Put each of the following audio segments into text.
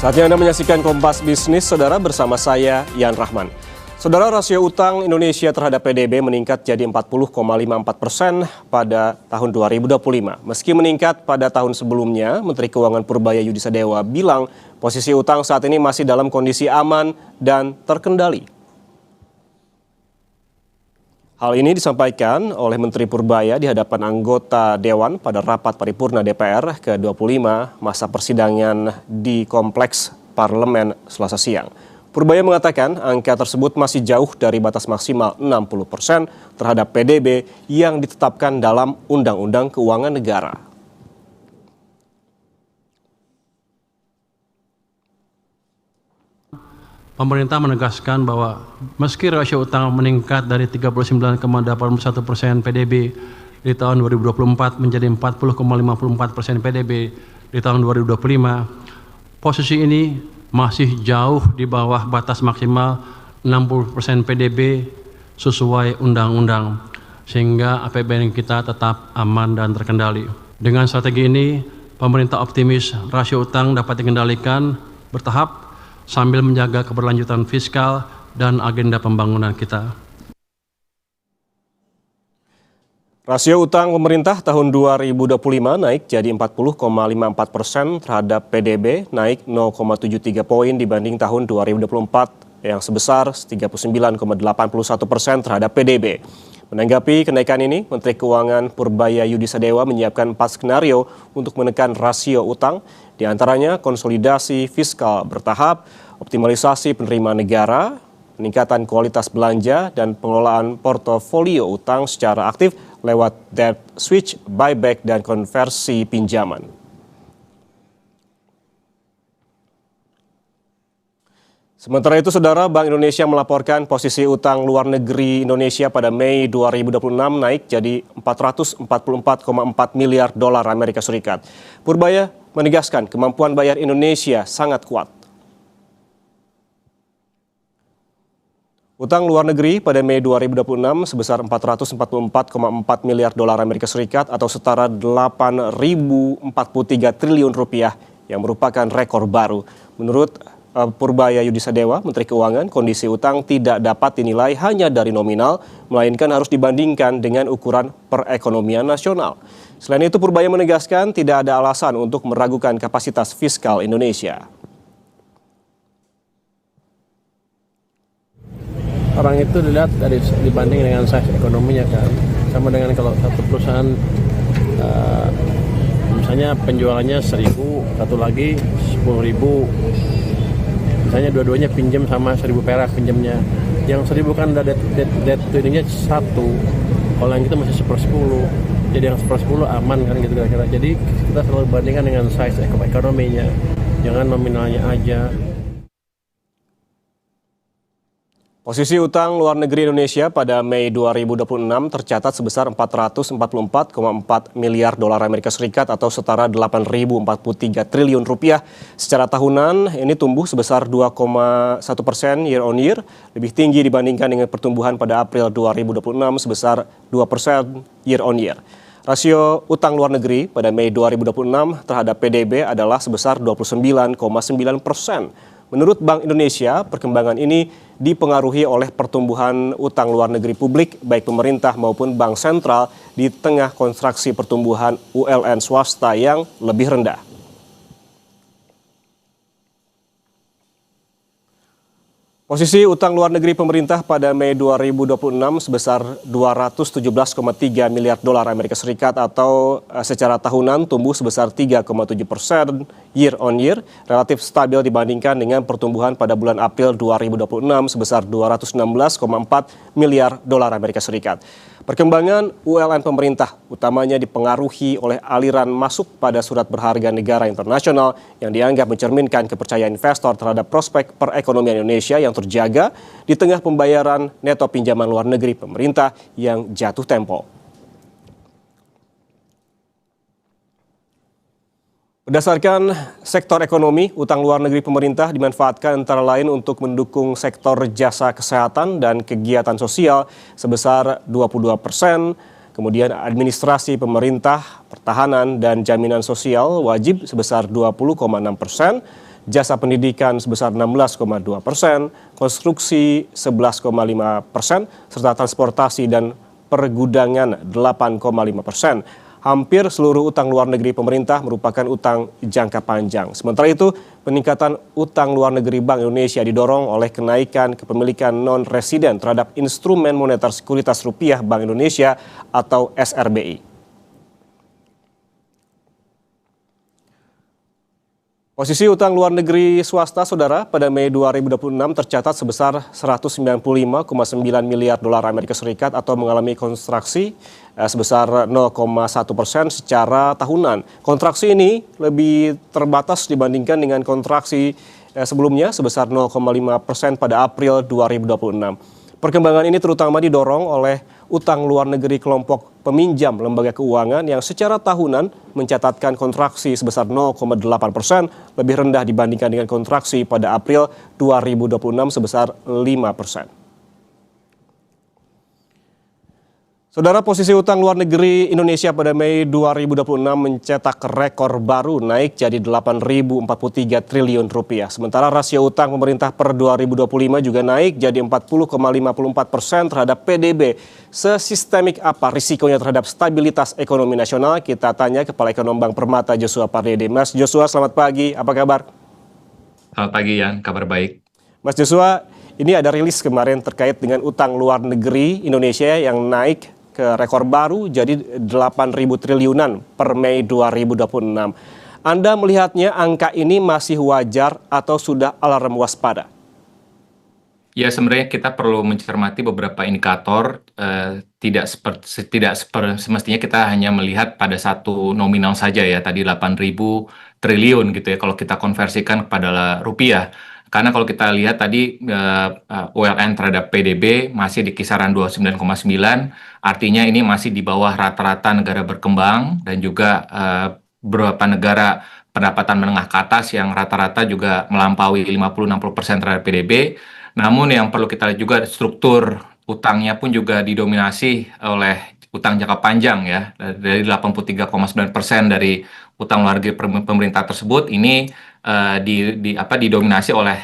Saatnya Anda menyaksikan Kompas Bisnis, Saudara, bersama saya, Yan Rahman. Saudara, rasio utang Indonesia terhadap PDB meningkat jadi 40,54% pada tahun 2025. Meski meningkat pada tahun sebelumnya, Menteri Keuangan Purbaya Yudisadewa bilang posisi utang saat ini masih dalam kondisi aman dan terkendali. Hal ini disampaikan oleh Menteri Purbaya di hadapan anggota Dewan pada rapat paripurna DPR ke-25 masa persidangan di Kompleks Parlemen Selasa siang. Purbaya mengatakan angka tersebut masih jauh dari batas maksimal 60% terhadap PDB yang ditetapkan dalam Undang-Undang Keuangan Negara. Pemerintah menegaskan bahwa meski rasio utang meningkat dari 39,81% PDB di tahun 2024 menjadi 40,54% PDB di tahun 2025, posisi ini masih jauh di bawah batas maksimal 60% PDB sesuai undang-undang, sehingga APBN kita tetap aman dan terkendali. Dengan strategi ini, pemerintah optimis rasio utang dapat dikendalikan bertahap sambil menjaga keberlanjutan fiskal dan agenda pembangunan kita. Rasio utang pemerintah tahun 2025 naik jadi 40,54% terhadap PDB, naik 0,73 poin dibanding tahun 2024 yang sebesar 39,81% terhadap PDB. Menanggapi kenaikan ini, Menteri Keuangan Purbaya Yudisadewa menyiapkan 4 skenario untuk menekan rasio utang, di antaranya konsolidasi fiskal bertahap, optimalisasi penerimaan negara, peningkatan kualitas belanja, dan pengelolaan portofolio utang secara aktif lewat debt switch, buyback, dan konversi pinjaman. Sementara itu, Saudara, Bank Indonesia melaporkan posisi utang luar negeri Indonesia pada Mei 2026 naik jadi 444,4 miliar dolar Amerika Serikat. Purbaya menegaskan kemampuan bayar Indonesia sangat kuat. Utang luar negeri pada Mei 2026 sebesar 444,4 miliar dolar Amerika Serikat atau setara 8.043 triliun rupiah yang merupakan rekor baru. Menurut Purbaya Yudisadewa, Menteri Keuangan, kondisi utang tidak dapat dinilai hanya dari nominal, melainkan harus dibandingkan dengan ukuran perekonomian nasional. Selain itu, Purbaya menegaskan tidak ada alasan untuk meragukan kapasitas fiskal Indonesia. Orang itu dilihat dibanding dengan size ekonominya kan, sama dengan kalau satu perusahaan misalnya penjualannya 1.000, satu lagi 10.000. Misalnya dua-duanya pinjam sama 1.000 perak pinjamnya. Yang 1.000 kan ada debt to ininya 1. Kalau yang itu masih 1/10. Jadi yang 1/10 aman kan gitu kira-kira. Jadi kita selalu bandingkan dengan size ekonominya. Jangan nominalnya aja. Posisi utang luar negeri Indonesia pada Mei 2026 tercatat sebesar 444,4 miliar dolar Amerika Serikat atau setara 8.043 triliun rupiah. Secara tahunan ini tumbuh sebesar 2,1% year on year, lebih tinggi dibandingkan dengan pertumbuhan pada April 2026 sebesar 2% year on year. Rasio utang luar negeri pada Mei 2026 terhadap PDB adalah sebesar 29,9%. Menurut Bank Indonesia, perkembangan ini dipengaruhi oleh pertumbuhan utang luar negeri publik, baik pemerintah maupun bank sentral, di tengah kontraksi pertumbuhan ULN swasta yang lebih rendah. Posisi utang luar negeri pemerintah pada Mei 2026 sebesar 217,3 miliar dolar Amerika Serikat atau secara tahunan tumbuh sebesar 3,7% year on year, relatif stabil dibandingkan dengan pertumbuhan pada bulan April 2026 sebesar 216,4 miliar dolar Amerika Serikat. Perkembangan ULN pemerintah utamanya dipengaruhi oleh aliran masuk pada surat berharga negara internasional yang dianggap mencerminkan kepercayaan investor terhadap prospek perekonomian Indonesia yang terjaga di tengah pembayaran neto pinjaman luar negeri pemerintah yang jatuh tempo. Berdasarkan sektor ekonomi, utang luar negeri pemerintah dimanfaatkan antara lain untuk mendukung sektor jasa kesehatan dan kegiatan sosial sebesar 22%, kemudian administrasi pemerintah, pertahanan, dan jaminan sosial wajib sebesar 20,6%, jasa pendidikan sebesar 16,2%, konstruksi 11,5%, serta transportasi dan pergudangan 8,5%. Hampir seluruh utang luar negeri pemerintah merupakan utang jangka panjang. Sementara itu, peningkatan utang luar negeri Bank Indonesia didorong oleh kenaikan kepemilikan non-residen terhadap instrumen moneter sekuritas rupiah Bank Indonesia atau SRBI. Posisi utang luar negeri swasta, Saudara, pada Mei 2026 tercatat sebesar 195,9 miliar dolar Amerika Serikat atau mengalami kontraksi sebesar 0,1% secara tahunan. Kontraksi ini lebih terbatas dibandingkan dengan kontraksi sebelumnya sebesar 0,5% pada April 2026. Perkembangan ini terutama didorong oleh utang luar negeri kelompok peminjam lembaga keuangan yang secara tahunan mencatatkan kontraksi sebesar 0,8%, lebih rendah dibandingkan dengan kontraksi pada April 2026 sebesar 5%. Saudara, posisi utang luar negeri Indonesia pada Mei 2026 mencetak rekor baru, naik jadi 8.043 triliun rupiah. Sementara rasio utang pemerintah per 2025 juga naik jadi 40,54% terhadap PDB. Sesistemik apa risikonya terhadap stabilitas ekonomi nasional? Kita tanya Kepala Ekonom Bank Permata Joshua Pardede. Mas Joshua, selamat pagi. Apa kabar? Selamat pagi, Yan. Kabar baik. Mas Joshua, ini ada rilis kemarin terkait dengan utang luar negeri Indonesia yang naik ke rekor baru jadi 8.000 triliunan per Mei 2026. Anda melihatnya angka ini masih wajar atau sudah alarm waspada? Ya, sebenarnya kita perlu mencermati beberapa indikator. Tidak semestinya kita hanya melihat pada satu nominal saja ya, tadi 8.000 triliun gitu ya, kalau kita konversikan kepada rupiah. Karena kalau kita lihat tadi ULN terhadap PDB masih di kisaran 29,9, artinya ini masih di bawah rata-rata negara berkembang dan juga beberapa negara pendapatan menengah ke atas yang rata-rata juga melampaui 50-60% terhadap PDB. Namun yang perlu kita lihat juga struktur utangnya pun juga didominasi oleh utang jangka panjang ya, dari 83,9% dari utang luar negeri pemerintah tersebut ini didominasi oleh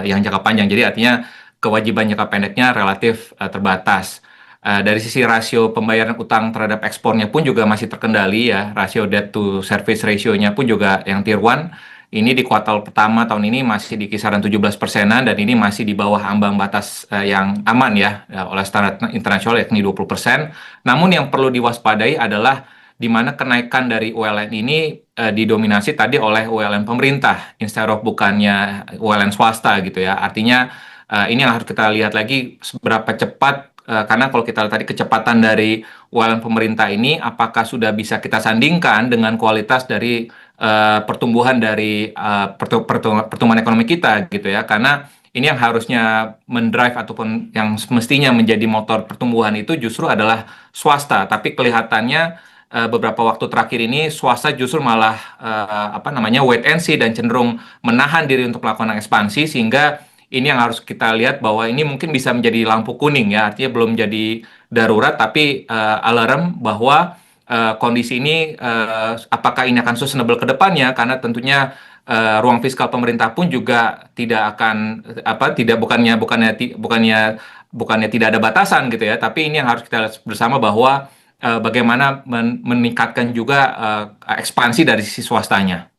yang jangka panjang. Jadi artinya kewajiban jangka pendeknya relatif terbatas. Dari sisi rasio pembayaran utang terhadap ekspornya pun juga masih terkendali ya. Rasio debt to service ratio-nya pun juga yang tier 1 ini di kuartal pertama tahun ini masih di kisaran 17%-an dan ini masih di bawah ambang batas yang aman ya oleh standar internasional yakni 20%. Namun yang perlu diwaspadai adalah di mana kenaikan dari ULN ini didominasi tadi oleh ULN pemerintah instead of bukannya ULN swasta gitu ya. Artinya ini yang harus kita lihat lagi seberapa cepat karena kalau kita lihat tadi kecepatan dari ULN pemerintah ini apakah sudah bisa kita sandingkan dengan kualitas dari pertumbuhan dari pertumbuhan ekonomi kita gitu ya. Karena ini yang harusnya mendrive ataupun yang semestinya menjadi motor pertumbuhan itu justru adalah swasta, tapi kelihatannya beberapa waktu terakhir ini swasta justru malah wait and see dan cenderung menahan diri untuk melakukan ekspansi, sehingga ini yang harus kita lihat bahwa ini mungkin bisa menjadi lampu kuning ya, artinya belum jadi darurat tapi alarm bahwa kondisi ini apakah ini akan sustainable ke depannya, karena tentunya ruang fiskal pemerintah pun juga tidak akan bukannya tidak ada batasan gitu ya, tapi ini yang harus kita lihat bersama bahwa bagaimana meningkatkan juga ekspansi dari sisi swastanya.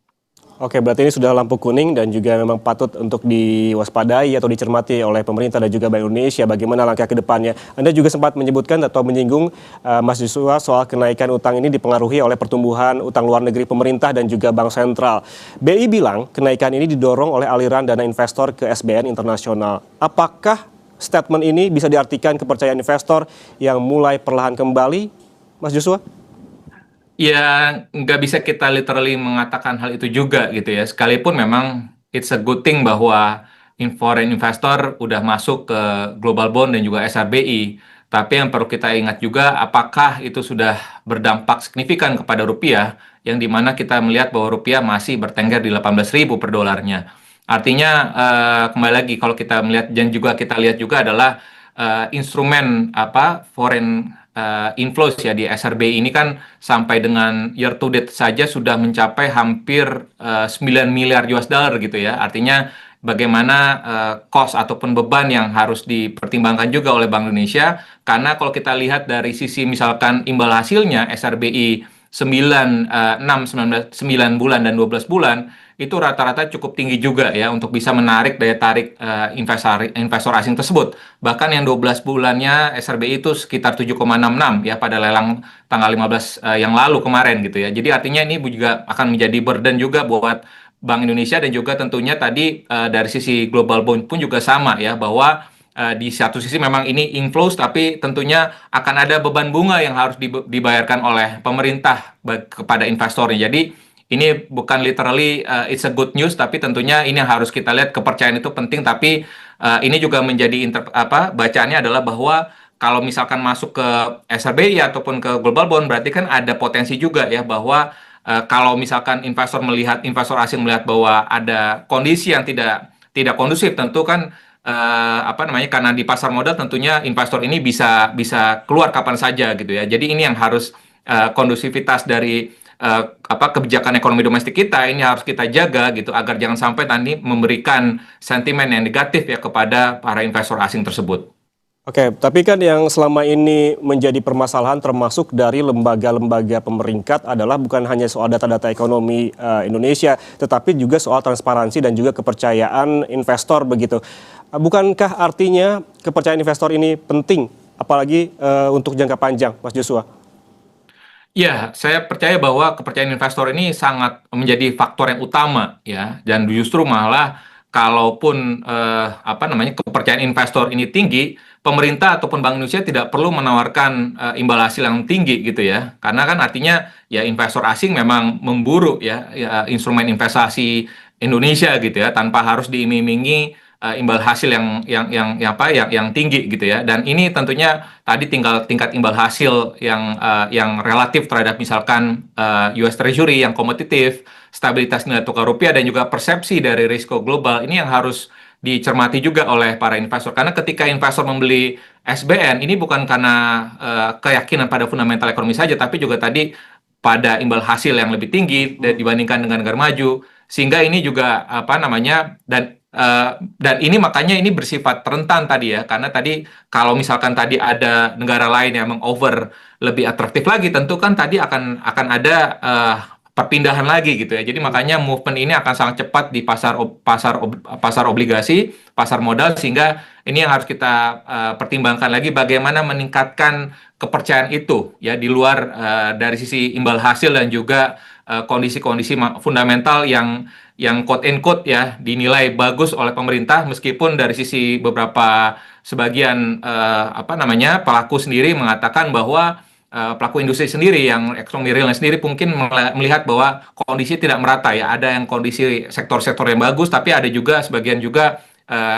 Oke, berarti ini sudah lampu kuning dan juga memang patut untuk diwaspadai atau dicermati oleh pemerintah dan juga Bank Indonesia bagaimana langkah ke depannya. Anda juga sempat menyebutkan atau menyinggung Mas Joshua soal kenaikan utang ini dipengaruhi oleh pertumbuhan utang luar negeri pemerintah dan juga Bank Sentral. BI bilang kenaikan ini didorong oleh aliran dana investor ke SBN internasional. Apakah statement ini bisa diartikan kepercayaan investor yang mulai perlahan kembali, Mas Joshua? Ya, nggak bisa kita literally mengatakan hal itu juga gitu ya. Sekalipun memang it's a good thing bahwa foreign investor udah masuk ke global bond dan juga SRBI. Tapi yang perlu kita ingat juga apakah itu sudah berdampak signifikan kepada rupiah, yang dimana kita melihat bahwa rupiah masih bertengger di 18.000 per dolarnya. Artinya kembali lagi kalau kita melihat dan juga kita lihat juga adalah instrumen foreign inflows ya di SRBI ini kan sampai dengan year to date saja sudah mencapai hampir 9 miliar US dollar gitu ya. Artinya bagaimana cost ataupun beban yang harus dipertimbangkan juga oleh Bank Indonesia, karena kalau kita lihat dari sisi misalkan imbal hasilnya SRBI 9 bulan dan 12 bulan itu rata-rata cukup tinggi juga ya untuk bisa menarik daya tarik investor asing tersebut. Bahkan yang 12 bulannya SRBI itu sekitar 7,66 ya pada lelang tanggal 15 yang lalu kemarin gitu ya. Jadi artinya ini juga akan menjadi burden juga buat Bank Indonesia, dan juga tentunya tadi dari sisi global bond pun juga sama ya, bahwa di satu sisi memang ini inflows, tapi tentunya akan ada beban bunga yang harus dibayarkan oleh pemerintah kepada investornya. Jadi ini bukan literally it's a good news, tapi tentunya ini yang harus kita lihat, kepercayaan itu penting, tapi ini juga menjadi bacaannya adalah bahwa kalau misalkan masuk ke SRBI ataupun ke global bond, berarti kan ada potensi juga ya bahwa kalau misalkan investor asing melihat bahwa ada kondisi yang tidak kondusif, tentu kan karena di pasar modal tentunya investor ini bisa keluar kapan saja gitu ya. Jadi ini yang harus kondusivitas dari kebijakan ekonomi domestik kita ini harus kita jaga gitu, agar jangan sampai tadi memberikan sentimen yang negatif ya kepada para investor asing tersebut. Oke, tapi kan yang selama ini menjadi permasalahan termasuk dari lembaga-lembaga pemeringkat adalah bukan hanya soal data-data ekonomi Indonesia, tetapi juga soal transparansi dan juga kepercayaan investor begitu. Bukankah artinya kepercayaan investor ini penting, apalagi untuk jangka panjang, Mas Joshua? Ya, saya percaya bahwa kepercayaan investor ini sangat menjadi faktor yang utama ya, dan justru malah kalaupun kepercayaan investor ini tinggi, pemerintah ataupun Bank Indonesia tidak perlu menawarkan imbal hasil yang tinggi gitu ya, karena kan artinya ya investor asing memang memburu ya instrumen investasi Indonesia gitu ya, tanpa harus diiming-imingi imbal hasil yang tinggi gitu ya. Dan ini tentunya tadi tinggal tingkat imbal hasil yang relatif terhadap misalkan US Treasury yang kompetitif, stabilitas nilai tukar rupiah, dan juga persepsi dari risiko global ini yang harus dicermati juga oleh para investor. Karena ketika investor membeli SBN ini bukan karena keyakinan pada fundamental ekonomi saja, tapi juga tadi pada imbal hasil yang lebih tinggi dibandingkan dengan negara maju, sehingga ini juga dan ini makanya ini bersifat rentan tadi ya, karena tadi kalau misalkan tadi ada negara lain yang mengover lebih atraktif lagi, tentu kan tadi akan ada perpindahan lagi gitu ya. Jadi makanya movement ini akan sangat cepat di pasar obligasi, pasar modal, sehingga ini yang harus kita pertimbangkan lagi bagaimana meningkatkan kepercayaan itu ya di luar dari sisi imbal hasil dan juga kondisi-kondisi fundamental yang quote and quote ya dinilai bagus oleh pemerintah, meskipun dari sisi beberapa sebagian pelaku sendiri mengatakan bahwa pelaku industri sendiri yang ekonomi realnya sendiri mungkin melihat bahwa kondisi tidak merata ya, ada yang kondisi sektor-sektor yang bagus, tapi ada juga sebagian juga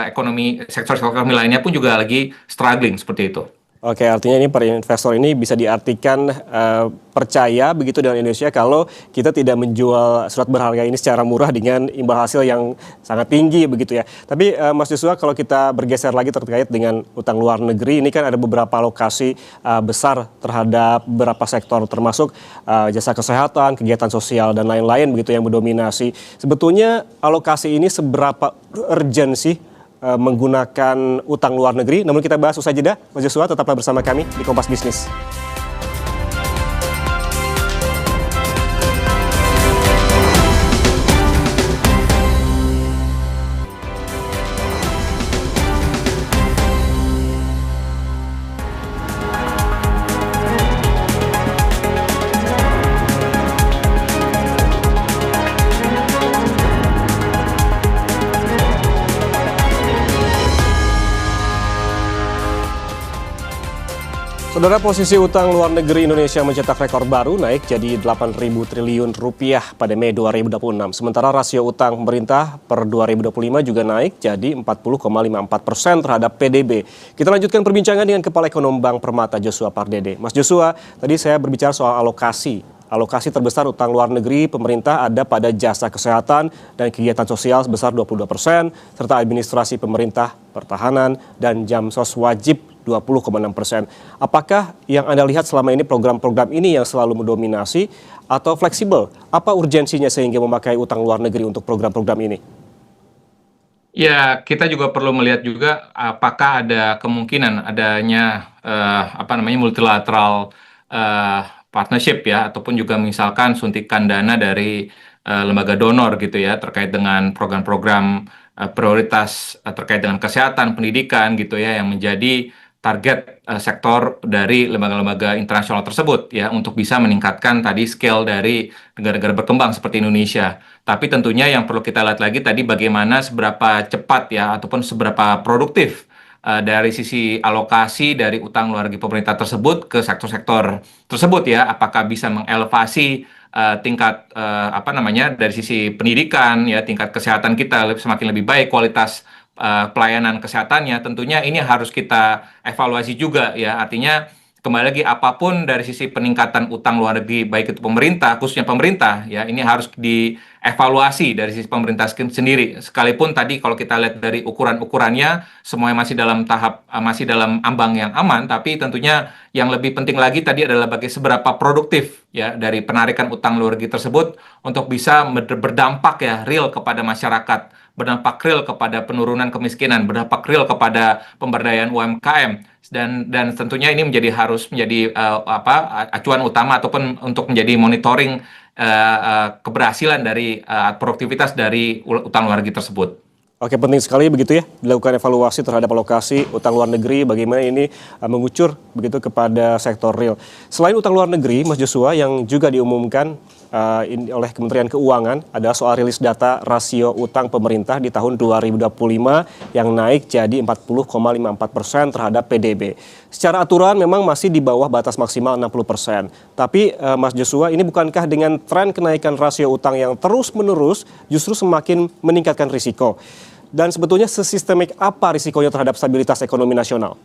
ekonomi sektor-sektor lainnya pun juga lagi struggling seperti itu. Oke, artinya ini para investor ini bisa diartikan percaya begitu dengan Indonesia kalau kita tidak menjual surat berharga ini secara murah dengan imbal hasil yang sangat tinggi begitu ya. Tapi Mas Joshua, kalau kita bergeser lagi terkait dengan utang luar negeri, ini kan ada beberapa alokasi besar terhadap beberapa sektor, termasuk jasa kesehatan, kegiatan sosial, dan lain-lain begitu yang mendominasi. Sebetulnya alokasi ini seberapa urgent sih menggunakan utang luar negeri? Namun kita bahas usai jeda. Mas Joshua, tetaplah bersama kami di Kompas Bisnis. Saudara, posisi utang luar negeri Indonesia mencetak rekor baru, naik jadi 8.000 triliun rupiah pada Mei 2026. Sementara rasio utang pemerintah per 2025 juga naik jadi 40,54% terhadap PDB. Kita lanjutkan perbincangan dengan Kepala Ekonom Bank Permata, Joshua Pardede. Mas Joshua, tadi saya berbicara soal alokasi. Alokasi terbesar utang luar negeri pemerintah ada pada jasa kesehatan dan kegiatan sosial sebesar 22%, serta administrasi pemerintah, pertahanan, dan jam sos wajib 20,6%. Apakah yang Anda lihat selama ini program-program ini yang selalu mendominasi atau fleksibel? Apa urgensinya sehingga memakai utang luar negeri untuk program-program ini? Ya, kita juga perlu melihat juga apakah ada kemungkinan adanya multilateral eh, partnership ya, ataupun juga misalkan suntikan dana dari lembaga donor gitu ya, terkait dengan program-program prioritas terkait dengan kesehatan, pendidikan gitu ya, yang menjadi target sektor dari lembaga-lembaga internasional tersebut ya, untuk bisa meningkatkan tadi scale dari negara-negara berkembang seperti Indonesia. Tapi tentunya yang perlu kita lihat lagi tadi bagaimana seberapa cepat ya ataupun seberapa produktif dari sisi alokasi dari utang luar negeri pemerintah tersebut ke sektor-sektor tersebut ya. Apakah bisa mengelevasi tingkat dari sisi pendidikan ya, tingkat kesehatan kita semakin lebih baik, kualitas pelayanan kesehatannya. Tentunya ini harus kita evaluasi juga ya. Artinya kembali lagi, apapun dari sisi peningkatan utang luar negeri, baik itu pemerintah, khususnya pemerintah, ya ini harus dievaluasi dari sisi pemerintah sendiri. Sekalipun tadi kalau kita lihat dari ukuran-ukurannya, semuanya masih dalam tahap, masih dalam ambang yang aman, tapi tentunya yang lebih penting lagi tadi adalah seberapa produktif ya dari penarikan utang luar negeri tersebut untuk bisa berdampak ya real kepada masyarakat, berdampak real kepada penurunan kemiskinan, berdampak real kepada pemberdayaan UMKM. Dan tentunya ini harus menjadi acuan utama ataupun untuk menjadi monitoring keberhasilan dari produktivitas dari utang luar negeri tersebut. Oke, penting sekali begitu ya, dilakukan evaluasi terhadap alokasi utang luar negeri, bagaimana ini mengucur begitu kepada sektor real. Selain utang luar negeri, Mas Joshua, yang juga diumumkan oleh Kementerian Keuangan adalah soal rilis data rasio utang pemerintah di tahun 2025 yang naik jadi 40,54% terhadap PDB. Secara aturan memang masih di bawah batas maksimal 60%. Tapi Mas Joshua, ini bukankah dengan tren kenaikan rasio utang yang terus-menerus justru semakin meningkatkan risiko? Dan sebetulnya sesistemik apa risikonya terhadap stabilitas ekonomi nasional?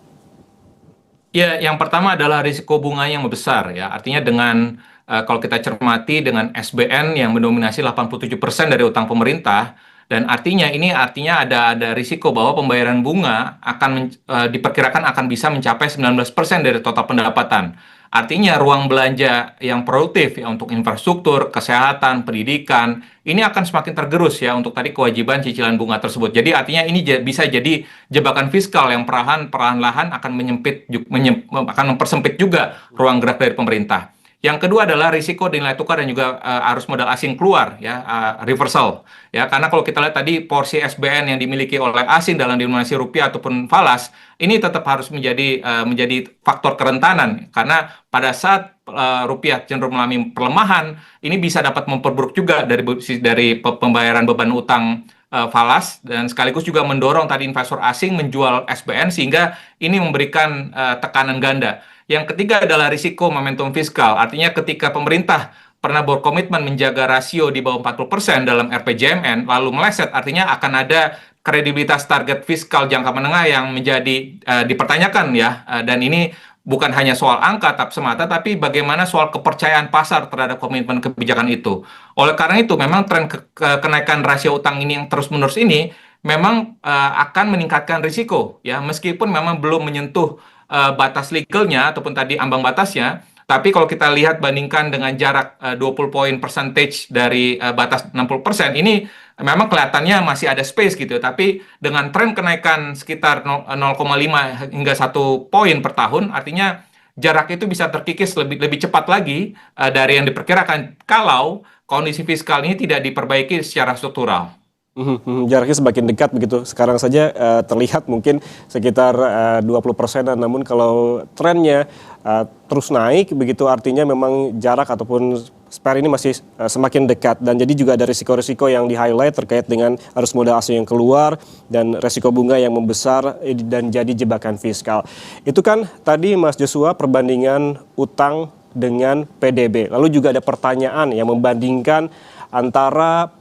Ya, yang pertama adalah risiko bunga yang besar ya. Artinya dengan kalau kita cermati dengan SBN yang mendominasi 87% dari utang pemerintah, dan artinya ada risiko bahwa pembayaran bunga akan diperkirakan akan bisa mencapai 19% dari total pendapatan. Artinya ruang belanja yang produktif ya untuk infrastruktur, kesehatan, pendidikan ini akan semakin tergerus ya untuk tadi kewajiban cicilan bunga tersebut. Jadi artinya ini bisa jadi jebakan fiskal yang perlahan-lahan akan akan mempersempit juga ruang gerak dari pemerintah. Yang kedua adalah risiko nilai tukar dan juga arus modal asing keluar ya, reversal ya, karena kalau kita lihat tadi porsi SBN yang dimiliki oleh asing dalam denominasi rupiah ataupun falas ini tetap harus menjadi faktor kerentanan, karena pada saat rupiah cenderung mengalami pelemahan ini bisa dapat memperburuk juga dari pembayaran beban utang falas, dan sekaligus juga mendorong tadi investor asing menjual SBN sehingga ini memberikan tekanan ganda. Yang ketiga adalah risiko momentum fiskal. Artinya ketika pemerintah pernah berkomitmen menjaga rasio di bawah 40% dalam RPJMN, lalu meleset, artinya akan ada kredibilitas target fiskal jangka menengah yang menjadi dipertanyakan ya. Dan ini bukan hanya soal angka semata, tapi bagaimana soal kepercayaan pasar terhadap komitmen kebijakan itu. Oleh karena itu, memang tren kenaikan rasio utang ini yang terus-menerus ini memang akan meningkatkan risiko ya, meskipun memang belum menyentuh batas legalnya ataupun tadi ambang batasnya, tapi kalau kita lihat bandingkan dengan jarak 20 poin percentage dari batas 60%, ini memang kelihatannya masih ada space gitu. Tapi dengan tren kenaikan sekitar 0,5 hingga 1 poin per tahun, artinya jarak itu bisa terkikis lebih cepat lagi dari yang diperkirakan kalau kondisi fiskal ini tidak diperbaiki secara struktural. Jaraknya semakin dekat begitu. Sekarang saja terlihat mungkin sekitar 20%, namun kalau trennya terus naik begitu artinya memang jarak ataupun spare ini masih semakin dekat, dan jadi juga ada risiko-risiko yang di-highlight terkait dengan arus modal asing yang keluar dan risiko bunga yang membesar dan jadi jebakan fiskal. Itu kan tadi Mas Joshua perbandingan utang dengan PDB. Lalu juga ada pertanyaan yang membandingkan antara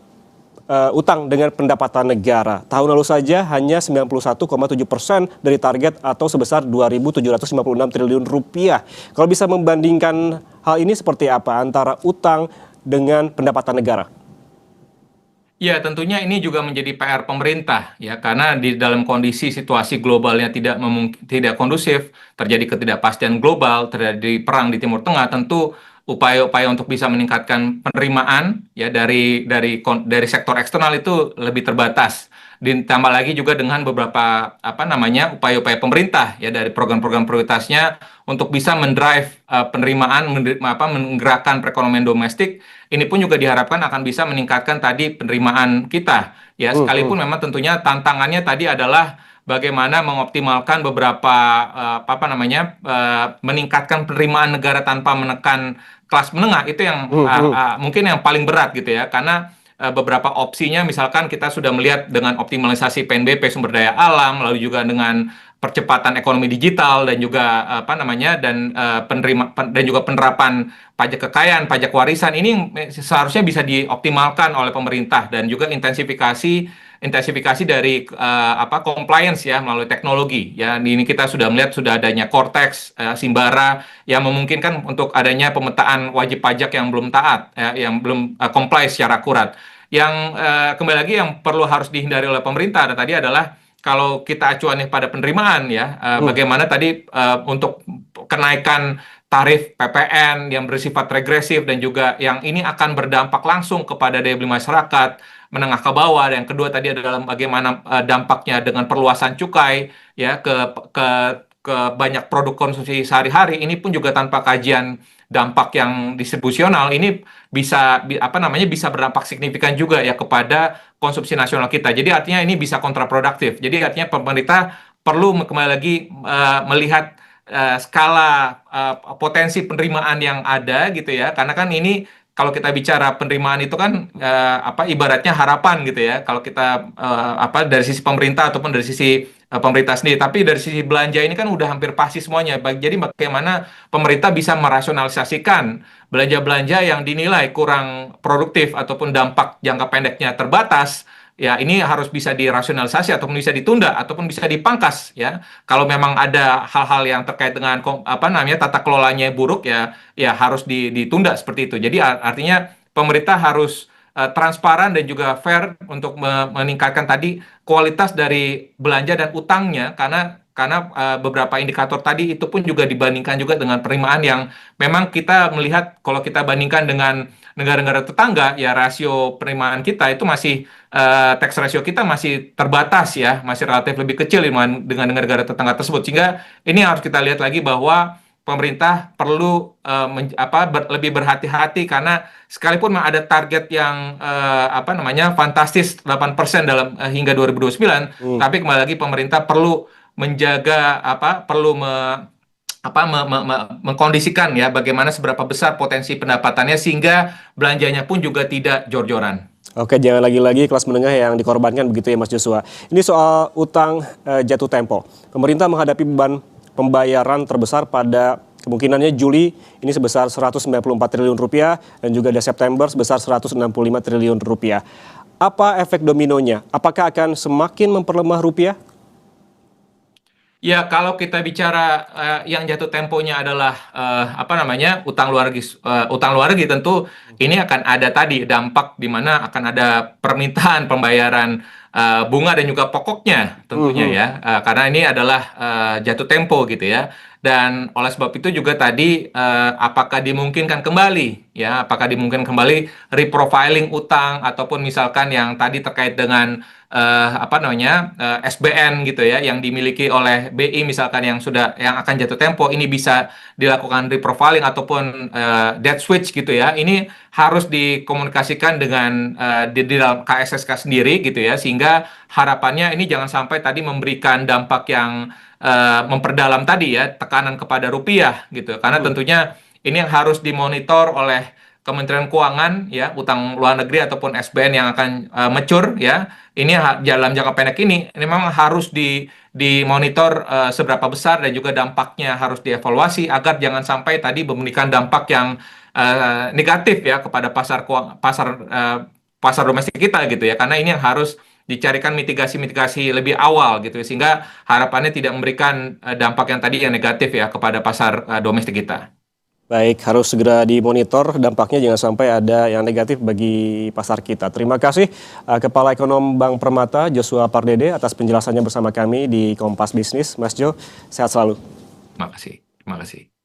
utang dengan pendapatan negara. Tahun lalu saja hanya 91,7% dari target atau sebesar 2.756 triliun rupiah. Kalau bisa membandingkan hal ini seperti apa antara utang dengan pendapatan negara? Ya, tentunya ini juga menjadi PR pemerintah ya, karena di dalam kondisi situasi globalnya tidak kondusif, terjadi ketidakpastian global, terjadi perang di Timur Tengah, tentu upaya-upaya untuk bisa meningkatkan penerimaan ya dari sektor eksternal itu lebih terbatas. Ditambah lagi juga dengan beberapa apa namanya upaya-upaya pemerintah ya dari program-program prioritasnya untuk bisa mendrive penerimaan, menggerakkan perekonomian domestik. Ini pun juga diharapkan akan bisa meningkatkan tadi penerimaan kita. Ya, Hmm, hmm. sekalipun memang tentunya tantangannya tadi adalah bagaimana mengoptimalkan beberapa meningkatkan penerimaan negara tanpa menekan kelas menengah itu yang Hmm, hmm. mungkin yang paling berat gitu ya. Karena beberapa opsinya misalkan kita sudah melihat dengan optimalisasi PNBP sumber daya alam, lalu juga dengan percepatan ekonomi digital dan juga dan juga penerapan pajak kekayaan, pajak warisan ini seharusnya bisa dioptimalkan oleh pemerintah dan juga intensifikasi dari compliance ya melalui teknologi. Ya, ini kita sudah melihat sudah adanya Cortex, Simbara yang memungkinkan untuk adanya pemetaan wajib pajak yang belum taat, yang belum comply secara akurat. Yang kembali lagi yang perlu harus dihindari oleh pemerintah tadi adalah kalau kita acuannya pada penerimaan ya, Hmm. bagaimana tadi untuk kenaikan tarif PPN yang bersifat regresif dan juga yang ini akan berdampak langsung kepada daya beli masyarakat menengah ke bawah. Dan yang kedua tadi adalah bagaimana dampaknya dengan perluasan cukai ya ke ke banyak produk konsumsi sehari-hari. Ini pun juga tanpa kajian dampak yang distribusional ini bisa berdampak signifikan juga ya kepada konsumsi nasional kita. Jadi artinya ini bisa kontraproduktif. Jadi artinya pemerintah perlu kembali lagi melihat skala potensi penerimaan yang ada gitu ya. Karena kan ini kalau kita bicara penerimaan itu kan ibaratnya harapan gitu ya. Kalau kita dari sisi pemerintah ataupun dari sisi pemerintah sendiri. Tapi dari sisi belanja ini kan udah hampir pasti semuanya. Jadi bagaimana pemerintah bisa merasionalisasikan belanja-belanja yang dinilai kurang produktif ataupun dampak jangka pendeknya terbatas, ya ini harus bisa dirasionalisasi ataupun bisa ditunda ataupun bisa dipangkas ya. Kalau memang ada hal-hal yang terkait dengan tata kelolanya buruk ya harus ditunda seperti itu. Jadi artinya pemerintah harus transparan dan juga fair untuk meningkatkan tadi kualitas dari belanja dan utangnya karena beberapa indikator tadi itu pun juga dibandingkan juga dengan penerimaan yang memang kita melihat kalau kita bandingkan dengan negara-negara tetangga ya rasio penerimaan kita itu masih tax ratio kita masih terbatas ya, masih relatif lebih kecil dengan negara-negara tetangga tersebut. Sehingga ini harus kita lihat lagi bahwa pemerintah perlu lebih berhati-hati karena sekalipun memang ada target yang fantastis 8% dalam hingga 2029, Hmm. tapi kembali lagi pemerintah perlu menjaga mengkondisikan ya bagaimana seberapa besar potensi pendapatannya sehingga belanjanya pun juga tidak jor-joran. Oke, jangan lagi-lagi kelas menengah yang dikorbankan begitu ya Mas Joshua. Ini soal utang jatuh tempo. Pemerintah menghadapi beban pembayaran terbesar pada kemungkinannya Juli ini sebesar 194 triliun rupiah dan juga ada September sebesar 165 triliun rupiah. Apa efek dominonya? Apakah akan semakin memperlemah rupiah? Ya, kalau kita bicara yang jatuh temponya adalah utang luar negeri tentu ini akan ada tadi dampak di mana akan ada permintaan pembayaran bunga dan juga pokoknya tentunya Mhm. ya. Karena ini adalah jatuh tempo gitu ya. Dan oleh sebab itu juga tadi apakah dimungkinkan kembali reprofiling utang ataupun misalkan yang tadi terkait dengan SBN gitu ya yang dimiliki oleh BI misalkan yang akan jatuh tempo ini bisa dilakukan reprofiling ataupun debt switch gitu ya. Ini harus dikomunikasikan dengan di dalam KSSK sendiri gitu ya sehingga harapannya ini jangan sampai tadi memberikan dampak yang memperdalam tadi ya tekanan kepada rupiah gitu. Karena tentunya ini yang harus dimonitor oleh Kementerian Keuangan ya utang luar negeri ataupun SBN yang akan mature ya ini dalam jangka pendek ini memang harus dimonitor seberapa besar dan juga dampaknya harus dievaluasi agar jangan sampai tadi memberikan dampak yang negatif ya kepada pasar domestik kita gitu ya karena ini yang harus dicarikan mitigasi-mitigasi lebih awal gitu sehingga harapannya tidak memberikan dampak yang tadi yang negatif ya kepada pasar domestik kita. Baik, harus segera dimonitor dampaknya jangan sampai ada yang negatif bagi pasar kita. Terima kasih Kepala Ekonom Bank Permata Joshua Pardede atas penjelasannya bersama kami di Kompas Bisnis. Mas Jo, sehat selalu. Terima kasih. Terima kasih.